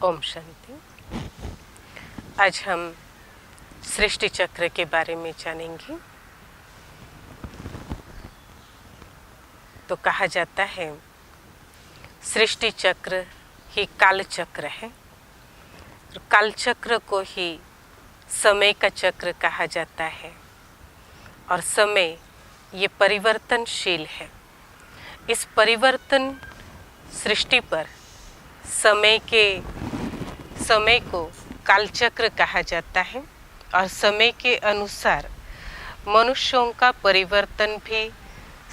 ओम शांति। आज हम सृष्टि चक्र के बारे में जानेंगे। तो कहा जाता है सृष्टि चक्र ही काल चक्र है, और काल चक्र को ही समय का चक्र कहा जाता है। और समय ये परिवर्तनशील है। इस परिवर्तन सृष्टि पर समय को कालचक्र कहा जाता है। और समय के अनुसार मनुष्यों का परिवर्तन भी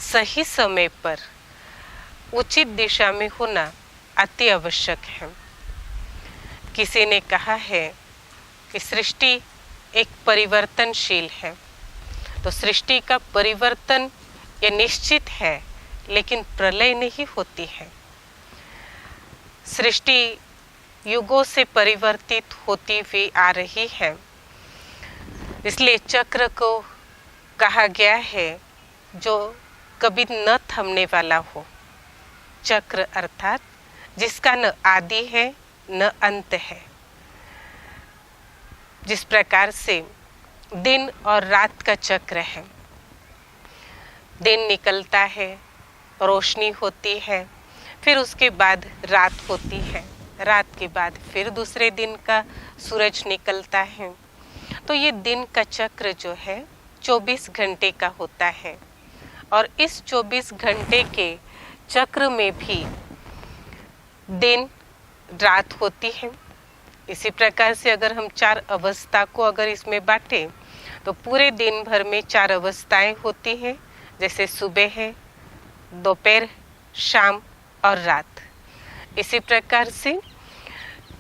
सही समय पर उचित दिशा में होना अति आवश्यक है। किसी ने कहा है कि सृष्टि एक परिवर्तनशील है, तो सृष्टि का परिवर्तन ये निश्चित है, लेकिन प्रलय नहीं होती है। सृष्टि युगों से परिवर्तित होती हुई आ रही है, इसलिए चक्र को कहा गया है जो कभी न थमने वाला हो। चक्र अर्थात जिसका न आदि है न अंत है। जिस प्रकार से दिन और रात का चक्र है, दिन निकलता है, रोशनी होती है, फिर उसके बाद रात होती है, रात के बाद फिर दूसरे दिन का सूरज निकलता है। तो ये दिन का चक्र जो है 24 घंटे का होता है। और इस 24 घंटे के चक्र में भी दिन रात होती है। इसी प्रकार से अगर हम 4 अवस्था को अगर इसमें बांटें तो पूरे दिन भर में 4 अवस्थाएं होती हैं, जैसे सुबह है, दोपहर, शाम और रात। इसी प्रकार से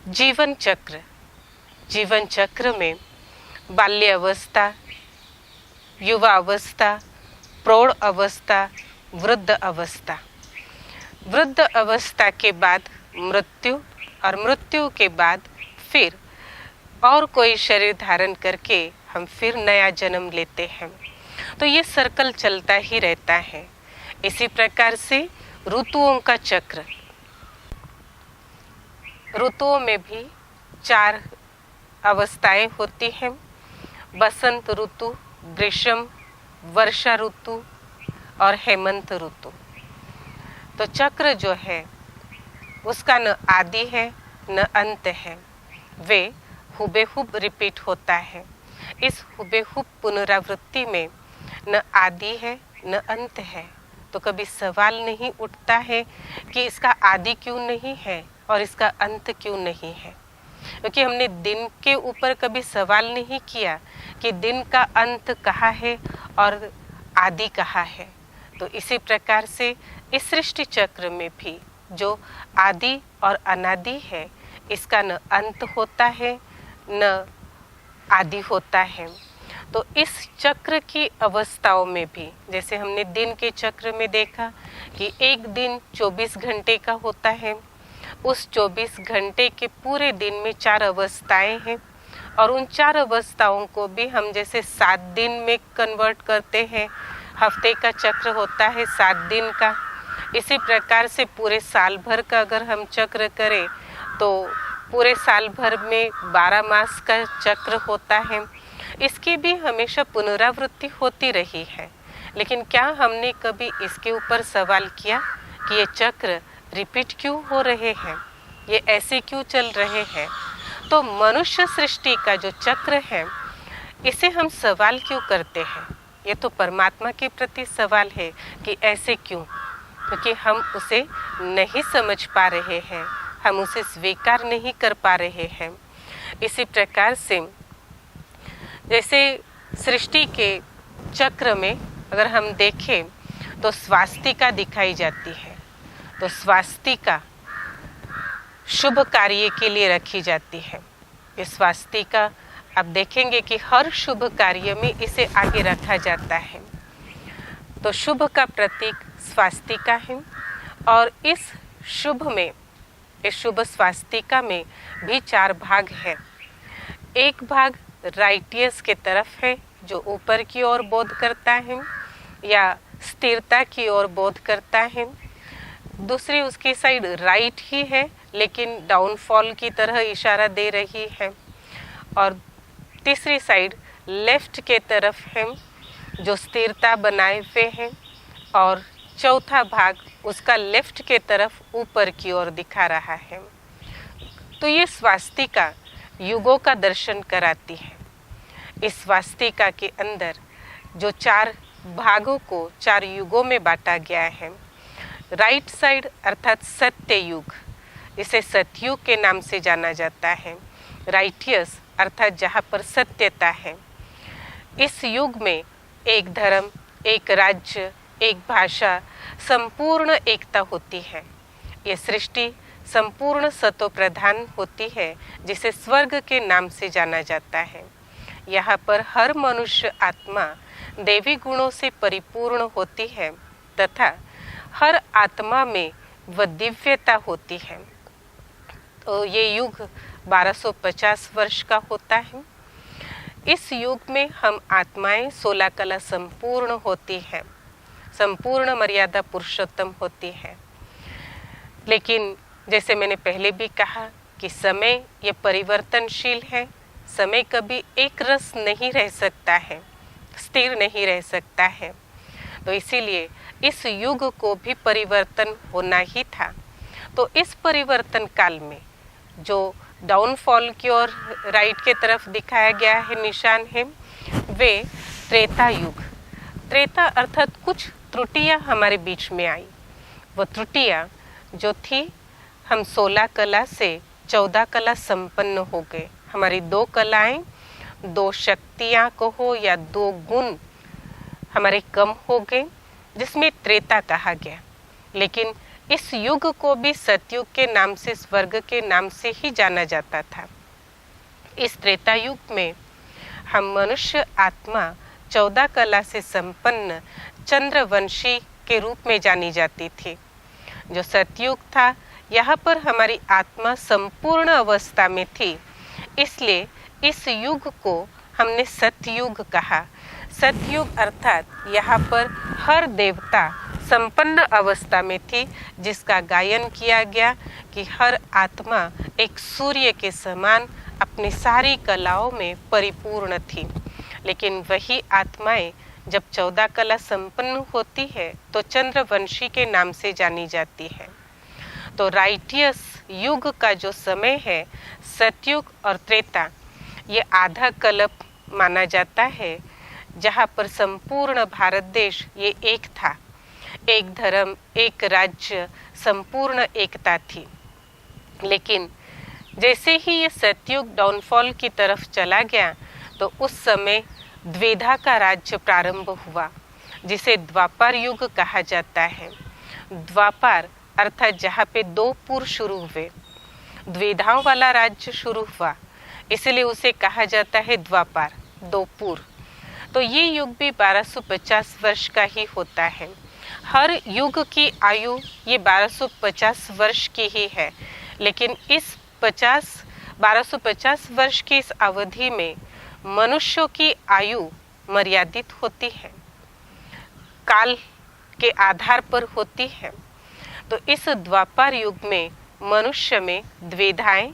जीवन चक्र में बाल्य अवस्था, युवा अवस्था, प्रौढ़ अवस्था, वृद्ध अवस्था, वृद्ध अवस्था के बाद मृत्यु, और मृत्यु के बाद फिर और कोई शरीर धारण करके हम फिर नया जन्म लेते हैं। तो ये सर्कल चलता ही रहता है। इसी प्रकार से ऋतुओं का चक्र, ऋतुओं में भी 4 अवस्थाएं होती हैं। बसंत ऋतु, ग्रीष्म, वर्षा ऋतु और हेमंत ऋतु। तो चक्र जो है उसका न आदि है न अंत है, वे हुबेहूब रिपीट होता है। इस हुबेहूब पुनरावृत्ति में न आदि है न अंत है। तो कभी सवाल नहीं उठता है कि इसका आदि क्यों नहीं है और इसका अंत क्यों नहीं है, क्योंकि हमने दिन के ऊपर कभी सवाल नहीं किया कि दिन का अंत कहाँ है और आदि कहाँ है। तो इसी प्रकार से इस सृष्टि चक्र में भी जो आदि और अनादि है, इसका न अंत होता है न आदि होता है। तो इस चक्र की अवस्थाओं में भी, जैसे हमने दिन के चक्र में देखा कि एक दिन 24 घंटे का होता है। उस 24 घंटे के पूरे दिन में 4 अवस्थाएं हैं, और उन 4 अवस्थाओं को भी हम जैसे 7 दिन में कन्वर्ट करते हैं। हफ्ते का चक्र होता है 7 दिन का। इसी प्रकार से पूरे साल भर का अगर हम चक्र करें तो पूरे साल भर में 12 मास का चक्र होता है। इसकी भी हमेशा पुनरावृत्ति होती रही है, लेकिन क्या हमने कभी इसके ऊपर सवाल किया कि ये चक्र रिपीट क्यों हो रहे हैं, ये ऐसे क्यों चल रहे हैं? तो मनुष्य सृष्टि का जो चक्र है, इसे हम सवाल क्यों करते हैं? ये तो परमात्मा के प्रति सवाल है कि ऐसे क्यों, क्योंकि हम उसे नहीं समझ पा रहे हैं, हम उसे स्वीकार नहीं कर पा रहे हैं। इसी प्रकार से जैसे सृष्टि के चक्र में अगर हम देखें तो स्वास्तिका दिखाई जाती है। तो स्वास्तिका शुभ कार्य के लिए रखी जाती है। ये स्वास्तिका आप देखेंगे कि हर शुभ कार्य में इसे आगे रखा जाता है। तो शुभ का प्रतीक स्वास्तिका है, और इस शुभ स्वास्तिका में भी 4 भाग है। एक भाग राइटियस के तरफ है, जो ऊपर की ओर बोध करता है या स्थिरता की ओर बोध करता है। दूसरी उसकी साइड राइट ही है, लेकिन डाउनफॉल की तरह इशारा दे रही है, और तीसरी साइड लेफ्ट के तरफ है जो स्थिरता बनाए हुए हैं, और चौथा भाग उसका लेफ्ट के तरफ ऊपर की ओर दिखा रहा है। तो ये स्वास्तिका युगों का दर्शन कराती है। इस स्वास्तिका के अंदर जो 4 भागों को 4 युगों में बांटा गया है, राइट साइड अर्थात सत्य युग, इसे सतयुग के नाम से जाना जाता है। राइटियस अर्थात जहाँ पर सत्यता है। इस युग में एक धर्म, एक राज्य, एक भाषा, संपूर्ण एकता होती है। ये सृष्टि संपूर्ण सतो प्रधान होती है, जिसे स्वर्ग के नाम से जाना जाता है। यहाँ पर हर मनुष्य आत्मा देवी गुणों से परिपूर्ण होती है तथा हर आत्मा में वह दिव्यता होती है। तो ये युग 1250 वर्ष का होता है। इस युग में हम आत्माएं 16 कला संपूर्ण होती है, संपूर्ण मर्यादा पुरुषोत्तम होती है। लेकिन जैसे मैंने पहले भी कहा कि समय ये परिवर्तनशील है। समय कभी एक रस नहीं रह सकता है, स्थिर नहीं रह सकता है। तो इसीलिए इस युग को भी परिवर्तन होना ही था। तो इस परिवर्तन काल में जो डाउनफॉल की ओर राइट के तरफ दिखाया गया है निशान है, वे त्रेता युग। त्रेता अर्थात कुछ त्रुटियां हमारे बीच में आई। वो त्रुटियां जो थी, हम 16 कला से 14 कला संपन्न हो गए। हमारी 2 कलाएं, 2 शक्तियां कहो या 2 गुण हमारे कम हो गए, जिसमें त्रेता कहा गया। लेकिन इस युग को भी सतयुग के नाम से, स्वर्ग के नाम से ही जाना जाता था। इस त्रेता युग में हम मनुष्य आत्मा 14 कला से संपन्न चंद्रवंशी के रूप में जानी जाती थी। जो सतयुग था, यहाँ पर हमारी आत्मा संपूर्ण अवस्था में थी, इसलिए इस युग को हमने सतयुग कहा। सतयुग अर्थात यहाँ पर हर देवता संपन्न अवस्था में थी, जिसका गायन किया गया कि हर आत्मा एक सूर्य के समान अपनी सारी कलाओं में परिपूर्ण थी। लेकिन वही आत्माएं जब 14 कला संपन्न होती है तो चंद्रवंशी के नाम से जानी जाती है। तो राइटियस युग का जो समय है, सतयुग और त्रेता, ये आधा कल्प माना जाता है, जहाँ पर संपूर्ण भारत देश ये एक था। एक धर्म, एक राज्य, संपूर्ण एकता थी। लेकिन जैसे ही ये सतयुग डाउनफॉल की तरफ चला गया, तो उस समय द्विधा का राज्य प्रारंभ हुआ, जिसे द्वापर युग कहा जाता है। द्वापर अर्थात जहाँ पे 2 पुर शुरू हुए, द्विधाओं वाला राज्य शुरू हुआ, इसलिए उसे कहा जाता है द्वापर, 2 पुर। तो ये युग भी 1250 वर्ष का ही होता है। हर युग की आयु ये 1250 वर्ष की ही है। लेकिन इस 1250 वर्ष की इस अवधि में मनुष्यों की आयु मर्यादित होती है, काल के आधार पर होती है। तो इस द्वापर युग में मनुष्य में द्विधाएं,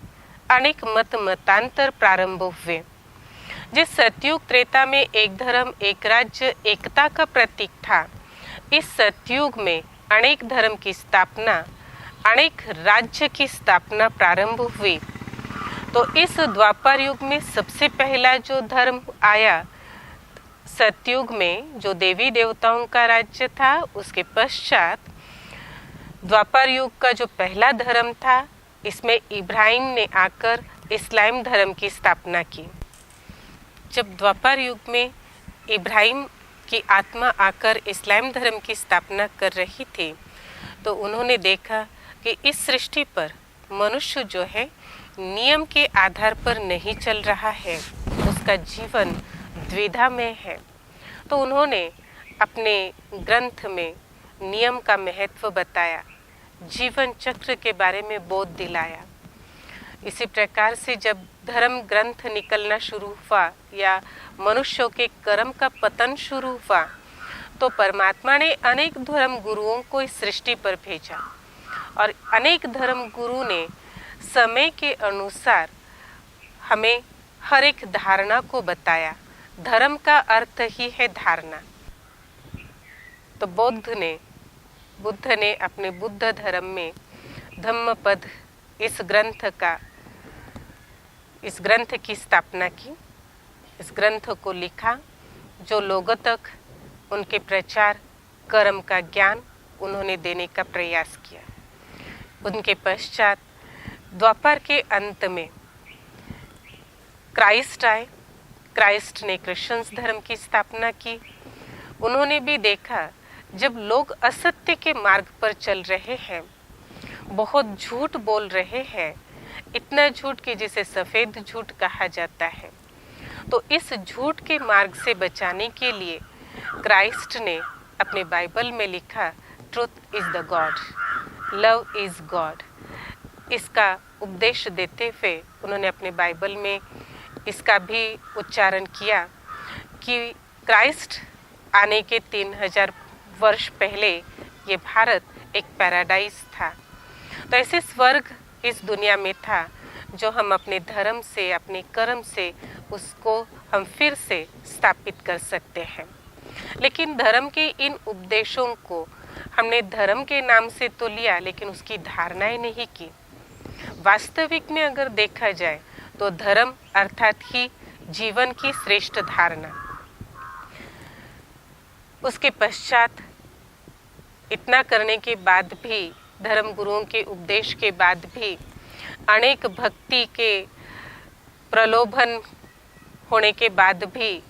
अनेक मतांतर प्रारंभ हुए। जिस सतयुग त्रेता में एक धर्म, एक राज्य, एकता का प्रतीक था, इस सतयुग में अनेक धर्म की स्थापना, अनेक राज्य की स्थापना प्रारंभ हुई। तो इस द्वापर युग में सबसे पहला जो धर्म आया, सतयुग में जो देवी देवताओं का राज्य था, उसके पश्चात द्वापर युग का जो पहला धर्म था, इसमें इब्राहिम ने आकर इस्लाम धर्म की स्थापना की। जब द्वापर युग में इब्राहिम की आत्मा आकर इस्लाम धर्म की स्थापना कर रही थी, तो उन्होंने देखा कि इस सृष्टि पर मनुष्य जो है नियम के आधार पर नहीं चल रहा है, उसका जीवन द्विधा में है। तो उन्होंने अपने ग्रंथ में नियम का महत्व बताया, जीवन चक्र के बारे में बोध दिलाया। इसी प्रकार से जब धर्म ग्रंथ निकलना शुरू हुआ या मनुष्यों के कर्म का पतन शुरू हुआ, तो परमात्मा ने अनेक धर्म गुरुओं को इस सृष्टि पर भेजा, और अनेक धर्म गुरु ने समय के अनुसार हमें हर एक धारणा को बताया। धर्म का अर्थ ही है धारणा। तो बुद्ध ने अपने बुद्ध धर्म में धम्मपद इस ग्रंथ की स्थापना की, इस ग्रंथ को लिखा, जो लोगों तक उनके प्रचार कर्म का ज्ञान उन्होंने देने का प्रयास किया। उनके पश्चात द्वापर के अंत में क्राइस्ट आए। क्राइस्ट ने क्रिश्चियन धर्म की स्थापना की। उन्होंने भी देखा जब लोग असत्य के मार्ग पर चल रहे हैं, बहुत झूठ बोल रहे हैं, इतना झूठ कि जिसे सफ़ेद झूठ कहा जाता है, तो इस झूठ के मार्ग से बचाने के लिए क्राइस्ट ने अपने बाइबल में लिखा, truth is the God, love is God. इसका उपदेश देते हुए उन्होंने अपने बाइबल में इसका भी उच्चारण किया कि क्राइस्ट आने के 3000 वर्ष पहले ये भारत एक पैराडाइज था। तो ऐसे स्वर्ग इस दुनिया में था जो हम अपने धर्म से, अपने कर्म से उसको हम फिर से स्थापित कर सकते हैं। लेकिन धर्म के इन उपदेशों को हमने धर्म के नाम से तो लिया, लेकिन उसकी धारणाएं नहीं की। वास्तविक में अगर देखा जाए तो धर्म अर्थात ही जीवन की श्रेष्ठ धारणा। उसके पश्चात इतना करने के बाद भी, धर्म गुरुओं के उपदेश के बाद भी, अनेक भक्ति के प्रलोभन होने के बाद भी,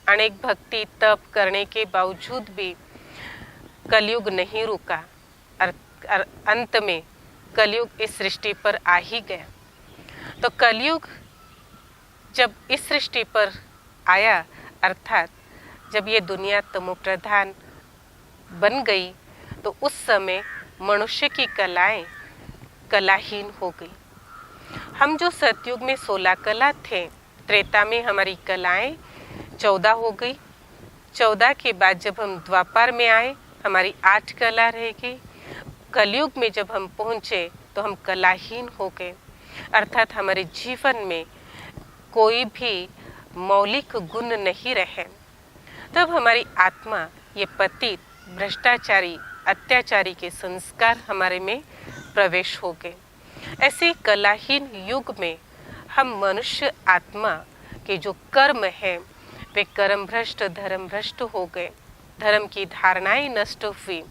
अनेक भक्ति तप करने के बावजूद भी कलयुग नहीं रुका। अंत में कलयुग इस सृष्टि पर आ ही गया। तो कलयुग जब इस सृष्टि पर आया, अर्थात जब ये दुनिया तमोप्रधान बन गई, तो उस समय मनुष्य की कलाएं कलाहीन हो गई। हम जो सतयुग में 16 कला थे, त्रेता में हमारी कलाएं 14 हो गई। 14 के बाद जब हम द्वापर में आए, हमारी 8 कला रह गई। कलयुग में जब हम पहुँचे तो हम कलाहीन हो गए, अर्थात हमारे जीवन में कोई भी मौलिक गुण नहीं रहे। तब हमारी आत्मा ये पतित, भ्रष्टाचारी, अत्याचारी के संस्कार हमारे में प्रवेश हो गए। ऐसे कलाहीन युग में हम मनुष्य आत्मा के जो कर्म हैं वे कर्म भ्रष्ट, धर्म भ्रष्ट हो गए। धर्म की धारणाएं नष्ट हुई।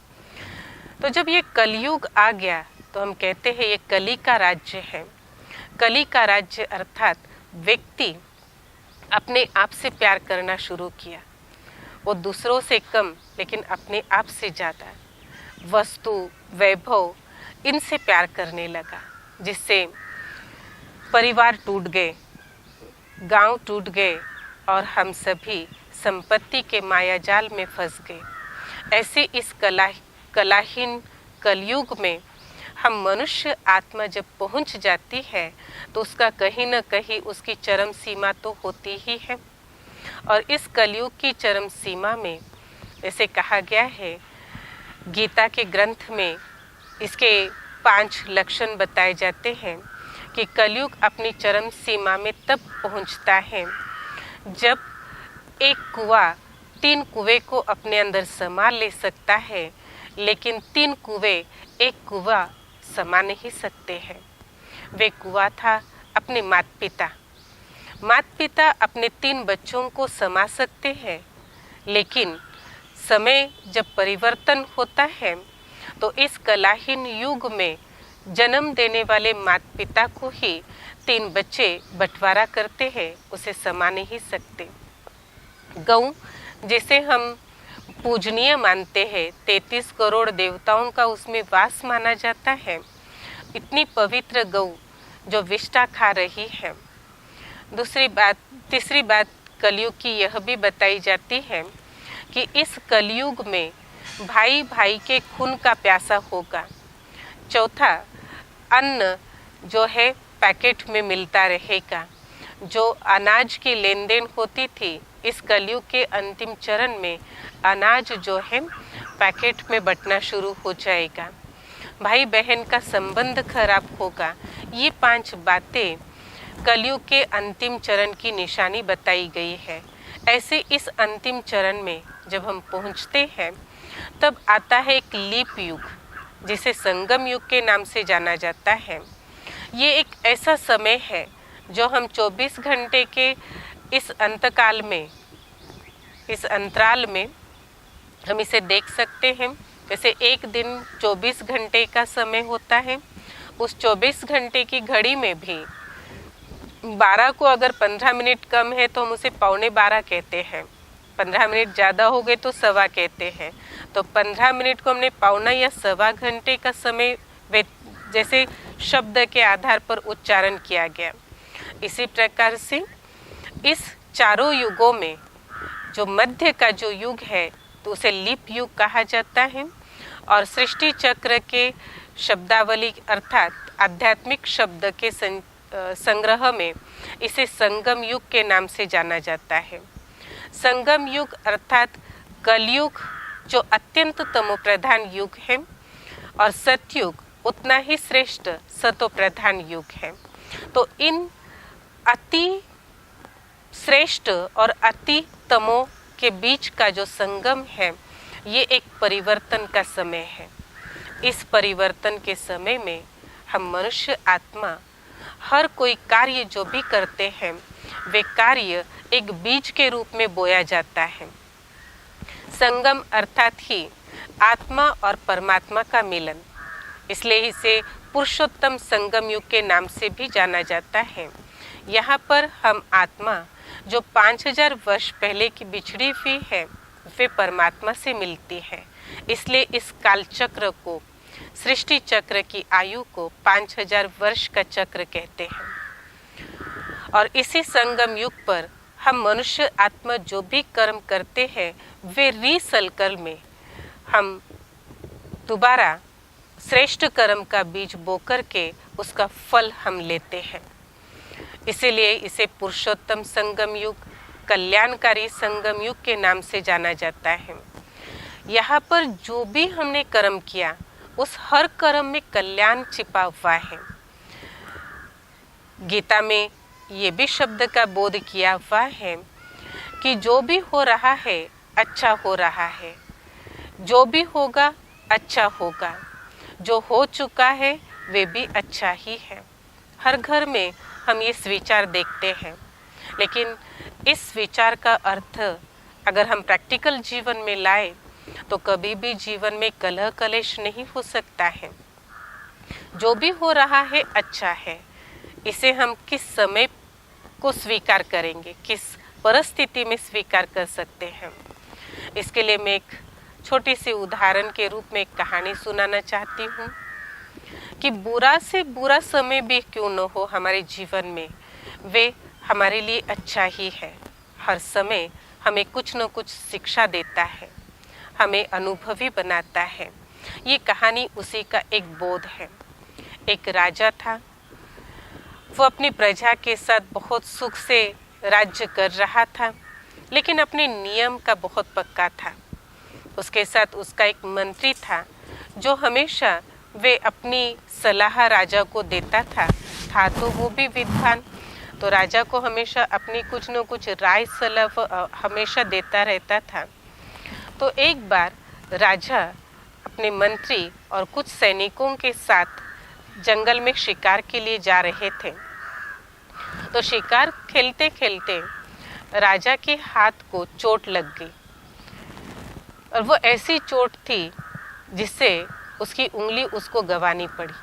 तो जब ये कलयुग आ गया तो हम कहते हैं ये कली का राज्य है। कली का राज्य अर्थात व्यक्ति अपने आप से प्यार करना शुरू किया। वो दूसरों से कम, लेकिन अपने आप से ज़्यादा वस्तु, वैभव, इनसे प्यार करने लगा, जिससे परिवार टूट गए, गांव टूट गए और हम सभी संपत्ति के मायाजाल में फंस गए। ऐसे इस कलाहीन कलयुग में हम मनुष्य आत्मा जब पहुंच जाती है तो उसका कहीं न कहीं उसकी चरम सीमा तो होती ही है। और इस कलयुग की चरम सीमा में ऐसे कहा गया है, गीता के ग्रंथ में इसके 5 लक्षण बताए जाते हैं कि कलयुग अपनी चरम सीमा में तब पहुंचता है जब एक कुआं 3 कुएं को अपने अंदर समा ले सकता है, लेकिन 3 कुएं एक कुआं समा नहीं सकते हैं। वे कुआं था अपने माता पिता। माता पिता अपने 3 बच्चों को समा सकते हैं, लेकिन समय जब परिवर्तन होता है तो इस कलाहीन युग में जन्म देने वाले माता पिता को ही 3 बच्चे बंटवारा करते हैं, उसे समा नहीं सकते। गौ जिसे हम पूजनीय मानते हैं, 33 करोड़ देवताओं का उसमें वास माना जाता है, इतनी पवित्र गौ जो विष्ठा खा रही है। तीसरी बात कलयुग की यह भी बताई जाती है कि इस कलयुग में भाई भाई के खून का प्यासा होगा। चौथा, अन्न जो है पैकेट में मिलता रहेगा। जो अनाज की लेन देन होती थी, इस कलयुग के अंतिम चरण में अनाज जो है पैकेट में बंटना शुरू हो जाएगा। भाई बहन का संबंध खराब होगा। ये 5 बातें कलयुग के अंतिम चरण की निशानी बताई गई है। ऐसे इस अंतिम चरण में जब हम पहुंचते हैं तब आता है एक लीप युग, जिसे संगम युग के नाम से जाना जाता है। ये एक ऐसा समय है जो हम 24 घंटे के इस अंतकाल में, इस अंतराल में हम इसे देख सकते हैं। जैसे एक दिन 24 घंटे का समय होता है, उस 24 घंटे की घड़ी में भी 12 को अगर 15 मिनट कम है तो हम उसे 11:15 कहते हैं, 15 मिनट ज़्यादा हो गए तो सवा कहते हैं। तो 15 मिनट को हमने पौना या सवा घंटे का समय जैसे शब्द के आधार पर उच्चारण किया गया। इसी प्रकार से इस चारों युगों में जो मध्य का जो युग है तो उसे लीप युग कहा जाता है। और सृष्टि चक्र के शब्दावली अर्थात आध्यात्मिक शब्द के संग्रह में इसे संगम युग के नाम से जाना जाता है। संगम युग अर्थात कलयुग जो अत्यंत तमो प्रधान युग है और सतयुग उतना ही श्रेष्ठ सतो प्रधान युग है। तो इन अति श्रेष्ठ और अति तमो के बीच का जो संगम है, ये एक परिवर्तन का समय है। इस परिवर्तन के समय में हम मनुष्य आत्मा हर कोई कार्य जो भी करते हैं वे कार्य एक बीज के रूप में बोया जाता है। संगम अर्थात ही आत्मा और परमात्मा का मिलन, इसलिए इसे पुरुषोत्तम संगम युग के नाम से भी जाना जाता है। यहाँ पर हम आत्मा जो 5000 वर्ष पहले की बिछड़ी हुई है वे परमात्मा से मिलती है। इसलिए इस काल चक्र को, सृष्टि चक्र की आयु को 5000 वर्ष का चक्र कहते हैं। और इसी संगम युग पर हम मनुष्य आत्मा जो भी कर्म करते हैं वे रीसलकल में हम दोबारा श्रेष्ठ कर्म का बीज बो करके उसका फल हम लेते हैं। इसीलिए इसे पुरुषोत्तम संगम युग, कल्याणकारी संगम युग के नाम से जाना जाता है। यहाँ पर जो भी हमने कर्म किया उस हर कर्म में कल्याण छिपा हुआ है। गीता में ये भी शब्द का बोध किया हुआ है कि जो भी हो रहा है अच्छा हो रहा है, जो भी होगा अच्छा होगा, जो हो चुका है वे भी अच्छा ही है। हर घर में हम ये विचार देखते हैं, लेकिन इस विचार का अर्थ अगर हम प्रैक्टिकल जीवन में लाए तो कभी भी जीवन में कलह कलेश नहीं हो सकता है। जो भी हो रहा है अच्छा है, इसे हम किस समय को स्वीकार करेंगे, किस परिस्थिति में स्वीकार कर सकते हैं। इसके लिए मैं एक छोटी सी उदाहरण के रूप में एक कहानी सुनाना चाहती हूँ कि बुरा से बुरा समय भी क्यों न हो हमारे जीवन में, वे हमारे लिए अच्छा ही है। हर समय हमें कुछ न कुछ शिक्षा देता है, हमें अनुभवी बनाता है। ये कहानी उसी का एक बोध है। एक राजा था, वो अपनी प्रजा के साथ बहुत सुख से राज्य कर रहा था, लेकिन अपने नियम का बहुत पक्का था। उसके साथ उसका एक मंत्री था जो हमेशा वे अपनी सलाह राजा को देता था तो वो भी विद्वान, तो राजा को हमेशा अपनी कुछ न कुछ राय सलाह हमेशा देता रहता था। तो एक बार राजा अपने मंत्री और कुछ सैनिकों के साथ जंगल में शिकार के लिए जा रहे थे। तो शिकार खेलते खेलते राजा के हाथ को चोट लग गई, और वो ऐसी चोट थी जिससे उसकी उंगली उसको गंवानी पड़ी।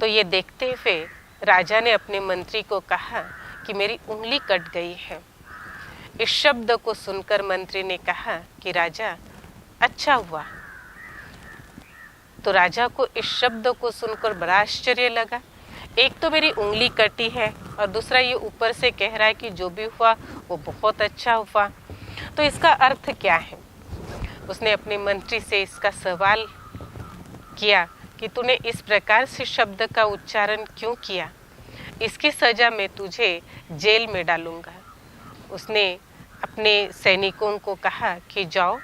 तो ये देखते हुए राजा ने अपने मंत्री को कहा कि मेरी उंगली कट गई है। इस शब्द को सुनकर मंत्री ने कहा कि राजा अच्छा हुआ। तो राजा को इस शब्द को सुनकर बड़ा आश्चर्य लगा। एक तो मेरी उंगली कटी है और दूसरा ये ऊपर से कह रहा है कि जो भी हुआ वो बहुत अच्छा हुआ। तो इसका अर्थ क्या है? उसने अपने मंत्री से इसका सवाल किया कि तूने इस प्रकार से शब्द का उच्चारण क्यों किया, इसकी सजा मैं तुझे जेल में डालूंगा। उसने अपने सैनिकों को कहा कि जाओ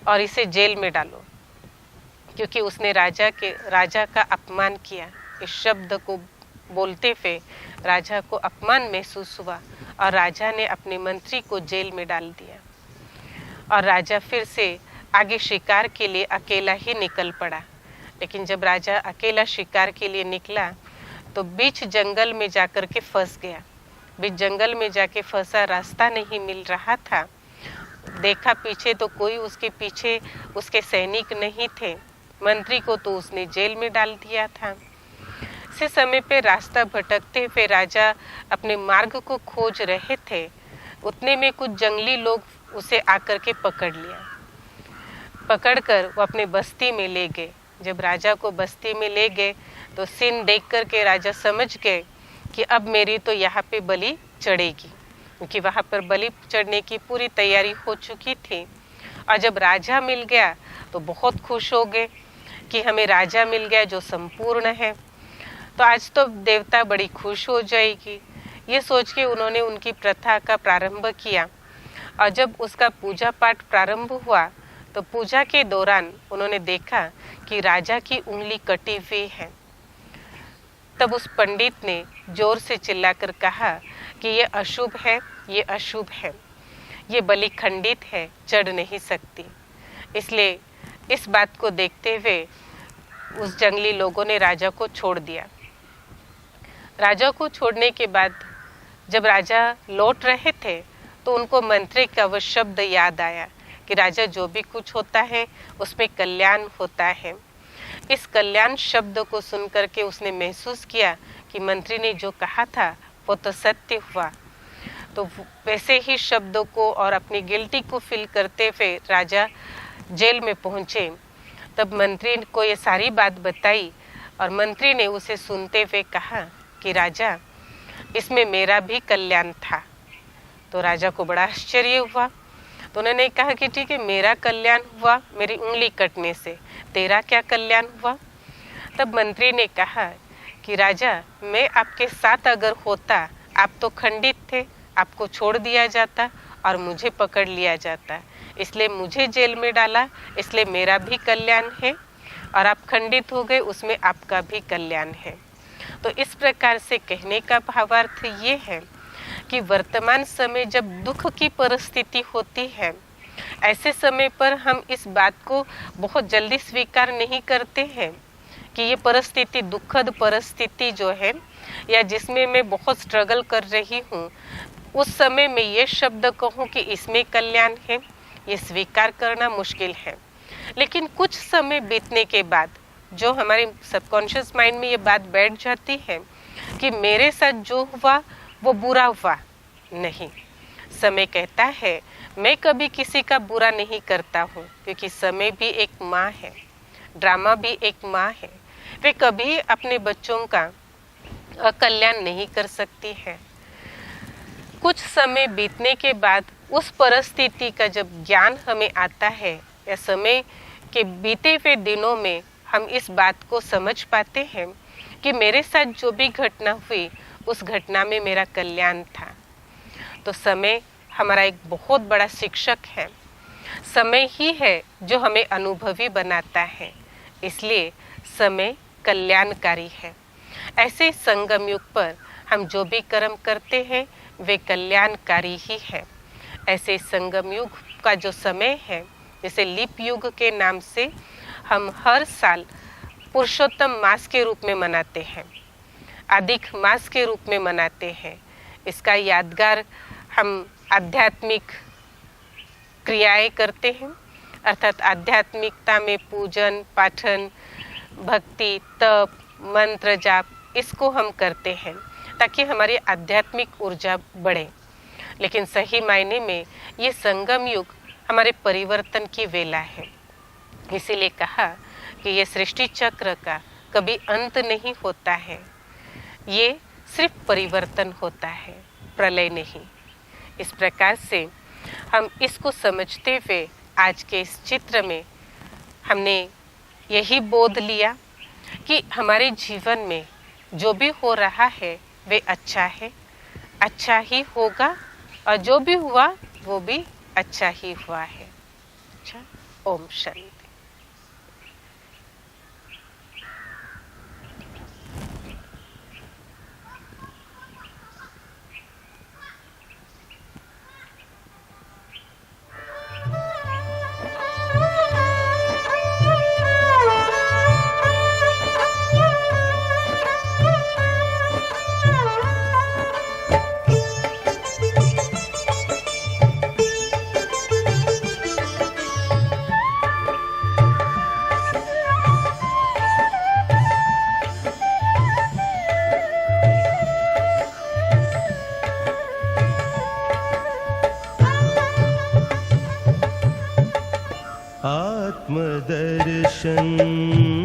और इसे जेल में डालो, क्योंकि उसने राजा का अपमान किया, इस शब्द को बोलते हुए राजा को अपमान महसूस हुआ और राजा ने अपने मंत्री को जेल में डाल दिया और राजा फिर से आगे शिकार के लिए अकेला ही निकल पड़ा। लेकिन जब राजा अकेला शिकार के लिए निकला तो बीच जंगल में जाकर के फंस गया। बीच जंगल में जाके फंसा, रास्ता नहीं मिल रहा था। देखा पीछे तो कोई उसके पीछे उसके सैनिक नहीं थे। मंत्री को तो उसने जेल में डाल दिया था। इसी समय पे रास्ता भटकते हुए राजा अपने मार्ग को खोज रहे थे, उतने में कुछ जंगली लोग उसे आकर के पकड़ लिया। पकड़कर वो अपने बस्ती में ले गए। जब राजा को बस्ती में ले गए तो सीन देख कर के राजा समझ गए कि अब मेरी तो यहाँ पे बलि चढ़ेगी, क्योंकि वहाँ पर बलि चढ़ने की पूरी तैयारी हो चुकी थी। और जब राजा मिल गया तो बहुत खुश हो गए कि हमें राजा मिल गया जो संपूर्ण है, तो आज तो देवता बड़ी खुश हो जाएगी। ये सोच के उन्होंने उनकी प्रथा का प्रारंभ किया। और जब उसका पूजा पाठ प्रारंभ हुआ तो पूजा के दौरान उन्होंने देखा कि राजा की उंगली कटी हुई है। तब उस पंडित ने जोर से चिल्लाकर कहा कि ये अशुभ है, ये अशुभ है, ये बलि खंडित है, चढ़ नहीं सकती। इसलिए इस बात को देखते हुए उस जंगली लोगों ने राजा को छोड़ दिया। राजा को छोड़ने के बाद जब राजा लौट रहे थे तो उनको मंत्री का वह शब्द याद आया कि राजा जो भी कुछ होता है उसमें कल्याण होता है। इस कल्याण शब्द को सुनकर के उसने महसूस किया कि मंत्री ने जो कहा था वो तो सत्य हुआ। तो वैसे ही शब्दों को और अपनी गिल्टी को फील करते हुए राजा जेल में पहुंचे। तब मंत्री को ये सारी बात बताई और मंत्री ने उसे सुनते हुए कहा कि राजा, इसमें मेरा भी कल्याण था। तो राजा को बड़ा आश्चर्य हुआ। तो उन्होंने कहा कि ठीक है, मेरा कल्याण हुआ मेरी उंगली कटने से, तेरा क्या कल्याण हुआ? तब मंत्री ने कहा कि राजा, मैं आपके साथ अगर होता, आप तो खंडित थे, आपको छोड़ दिया जाता और मुझे पकड़ लिया जाता, इसलिए मुझे जेल में डाला, इसलिए मेरा भी कल्याण है, और आप खंडित हो गए, उसमें आपका भी कल्याण है। तो इस प्रकार से कहने का भावार्थ ये है कि वर्तमान समय जब दुख की परिस्थिति होती है, ऐसे समय पर हम इस बात को बहुत जल्दी स्वीकार नहीं करते हैं कि ये परिस्थिति दुखद परिस्थिति जो है या जिसमें मैं बहुत स्ट्रगल कर रही हूँ, उस समय में ये शब्द कहूँ कि इसमें कल्याण है, ये स्वीकार करना मुश्किल है। लेकिन कुछ समय बीतने के बाद जो हमारे सबकॉन्शियस माइंड में ये बात बैठ जाती है कि मेरे साथ जो हुआ वो बुरा हुआ नहीं। समय कहता है मैं कभी किसी का बुरा नहीं करता हूँ, क्योंकि समय भी एक माँ है, ड्रामा भी एक माँ है, वे कभी अपने बच्चों का कल्याण नहीं कर सकती है। कुछ समय बीतने के बाद उस परिस्थिति का जब ज्ञान हमें आता है या समय के बीते हुए दिनों में हम इस बात को समझ पाते हैं कि मेरे साथ जो भी घटना हुई उस घटना में मेरा कल्याण था। तो समय हमारा एक बहुत बड़ा शिक्षक है। समय ही है जो हमें अनुभवी बनाता है, इसलिए समय कल्याणकारी है। ऐसे संगम युग पर हम जो भी कर्म करते हैं वे कल्याणकारी ही है। ऐसे संगम युग का जो समय है, जैसे लीप युग के नाम से हम हर साल पुरुषोत्तम मास के रूप में मनाते हैं, अधिक मास के रूप में मनाते हैं। इसका यादगार हम आध्यात्मिक क्रियाएं करते हैं, अर्थात आध्यात्मिकता में पूजन पाठन भक्ति तप मंत्र जाप, इसको हम करते हैं ताकि हमारी आध्यात्मिक ऊर्जा बढ़े। लेकिन सही मायने में ये संगम युग हमारे परिवर्तन की वेला है। इसीलिए कहा कि ये सृष्टि चक्र का कभी अंत नहीं होता है, ये सिर्फ परिवर्तन होता है, प्रलय नहीं। इस प्रकार से हम इसको समझते हुए आज के इस चित्र में हमने यही बोध लिया कि हमारे जीवन में जो भी हो रहा है वे अच्छा है, अच्छा ही होगा, और जो भी हुआ वो भी अच्छा ही हुआ है। अच्छा, ओम शांति।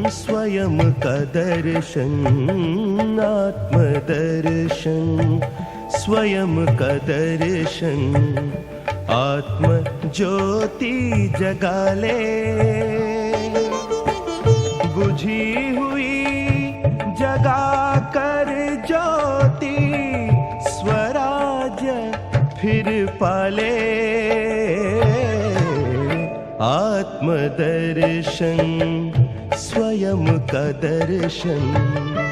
स्वयं का दर्शन, आत्मदर्शन स्वयं का दर्शन, आत्म ज्योति जगा ले। बुझी हुई जगा कर ज्योति, स्वराज्य फिर पाले। आत्मदर्शन स्वयं का दर्शन।